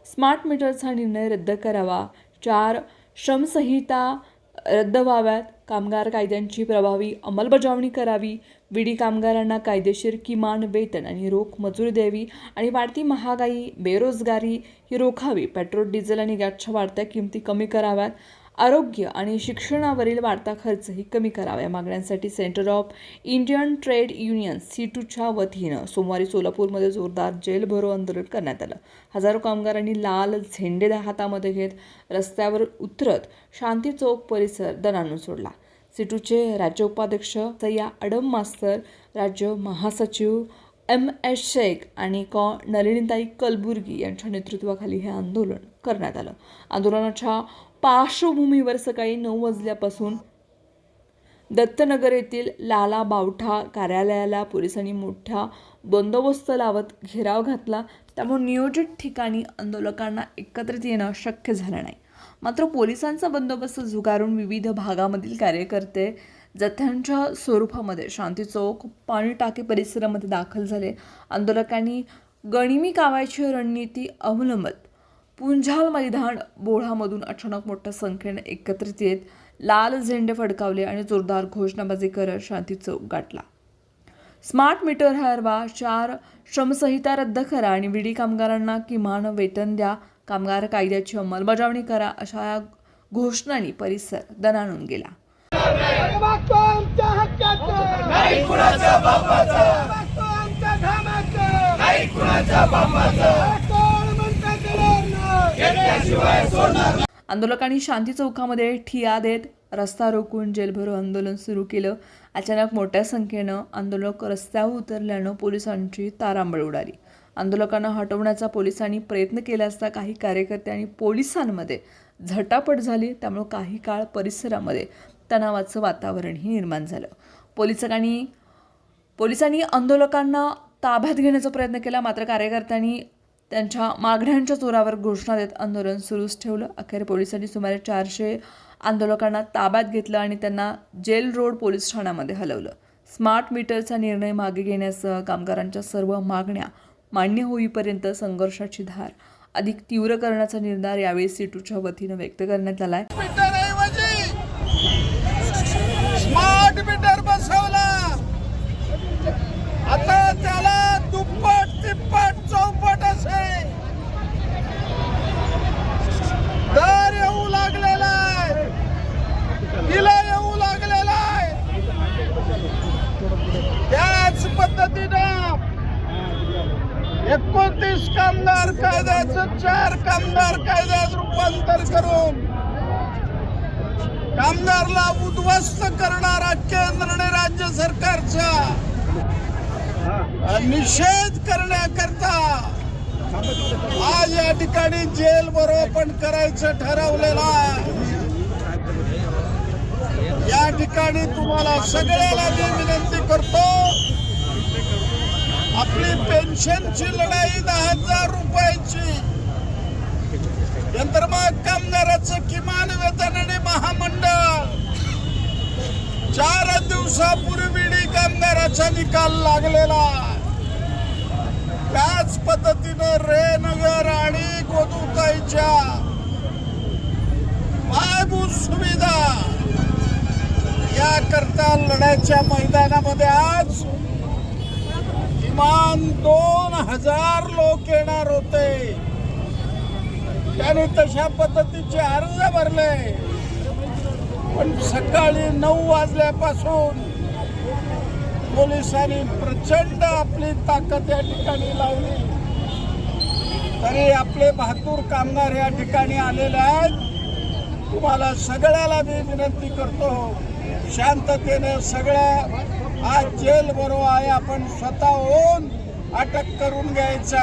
Smart मीटरचा निर्णय रद्द करावा, 4 श्रमसंहिता रद्द व्हाव्यात, कामगार कायद्यांची प्रभावी अंमलबजावणी करावी, विडी कामगारांना कायदेशीर किमान वेतन आणि रोख मजुरी द्यावी आणि वाढती महागाई, बेरोजगारी ही रोखावी, पेट्रोल, डिझेल आणि गॅसच्या वाढत्या किमती कमी कराव्यात, आरोग्य आणि शिक्षणावरील वाढता खर्चही कमी करावा. या मागण्यांसाठी centre of Indian trade union C2च्या वतीनं सोमवारी सोलापूरमध्ये जोरदार जेल भरो आंदोलन करण्यात आलं. हजारो कामगारांनी लाल झेंडे हातामध्ये घेत रस्त्यावर उतरत शांती चौक परिसर दणाणून सोडला. C2चे राज्य उपाध्यक्ष सय्या अडम मास्तर, राज्य महासचिव MS शेख आणि नलिनीताई कलबुर्गी यांच्या नेतृत्वाखाली हे आंदोलन करण्यात आलं. आंदोलनाच्या पार्श्वभूमीवर सकाळी 9 वाजल्यापासून दत्तनगर येथील लाला बावठा कार्यालयाला पोलिसांनी मोठा बंदोबस्त लावत घेराव घातला. त्यामुळे नियोजित ठिकाणी आंदोलकांना एकत्रित येणं शक्य झालं नाही. मात्र पोलिसांचा बंदोबस्त झुगारून विविध भागामधील कार्यकर्ते जथ्यांच्या स्वरूपामध्ये शांती चौक, पाणी टाके परिसरामध्ये दाखल झाले. आंदोलकांनी गनिमी कावायची रणनीती अवलंबत पुंजाल मैदान बोळामधून अचानक मोठ्या संख्येने एकत्रित येत लाल झेंडे फडकावले आणि जोरदार घोषणाबाजी करत शांती चौक गाठला. स्मार्ट मीटर हरवा, 4 श्रमसंहिता रद्द करा आणि विडी कामगारांना किमान वेतन द्या, कामगार कायद्याची अंमलबजावणी करा, अशा या घोषणांनी परिसर दणाणून गेला. आंदोलकांनी शांती चौकामध्ये ठिय्या देत रस्ता रोखून जेलभरो आंदोलन सुरू केलं. अचानक मोठ्या संख्येनं आंदोलक रस्त्यावर उतरल्यानं पोलिसांची तारांबळ उडाली. आंदोलकांना हटवण्याचा पोलिसांनी प्रयत्न केला असता काही कार्यकर्ते आणि पोलिसांमध्ये झटापट झाली. त्यामुळे काही काळ परिसरामध्ये तणावाचं वातावरणही निर्माण झालं. पोलिसांनी आंदोलकांना ताब्यात घेण्याचा प्रयत्न केला. मात्र कार्यकर्त्यांनी त्यांच्या मागण्यांच्या जोरावर घोषणा देत आंदोलन सुरूच ठेवलं. अखेर पोलिसांनी सुमारे 400 आंदोलकांना ताब्यात घेतलं आणि त्यांना जेल रोड पोलीस ठाण्यामध्ये हलवलं. स्मार्ट मीटरचा निर्णय मागे घेण्यासह कामगारांच्या सर्व मागण्या मान्य होईपर्यंत संघर्षाची धार अधिक तीव्र करण्याचा निर्धार यावेळी C2च्या वतीनं व्यक्त करण्यात आलाय. स्मार्ट मीटर बसवला, आता त्याला दुप्पट तिप्पट चौपट असे दर येऊ लागलेला आहे, बिल येऊ लागलेला आहे. त्याच पद्धतीनं 29 कामगार कायद्याचं 4 कामगार कायद्यात रूपांतर करून कामगारला उद्ध्वस्त करणारा केंद्र आणि राज्य सरकारचा निषेध करण्याकरता आज या ठिकाणी जेल बरोबर करायचं ठरवलेलं आहे. या ठिकाणी तुम्हाला सगळ्याला मी विनंती करतो, आपली पेन्शनची लढाई 10,000 रुपयाची, यंत्रमाग कामगाराचं किमान वेतन आणि महामंडळ 4 दिवसापूर्वी कामगाराचा निकाल लागलेला. त्याच पद्धतीनं रेनगर आणि गोदुताईच्या पायाभूत सुविधा याकरता लढाईच्या मैदानामध्ये आज किमान 2,000 लोक येणार होते. त्याने तशा पद्धतीचे अर्ज भरले, पण सकाळी 9 वाजल्यापासून पोलिसांनी प्रचंड आपली ताकद या ठिकाणी लावली. तरी आपले बहादूर कामगार या ठिकाणी आलेले आहेत. तुम्हाला सगळ्याला मी विनंती करतो, शांततेने सगळ्या आज जेल बरोबर आहे, आपण स्वतःहून अटक करून घ्यायचा.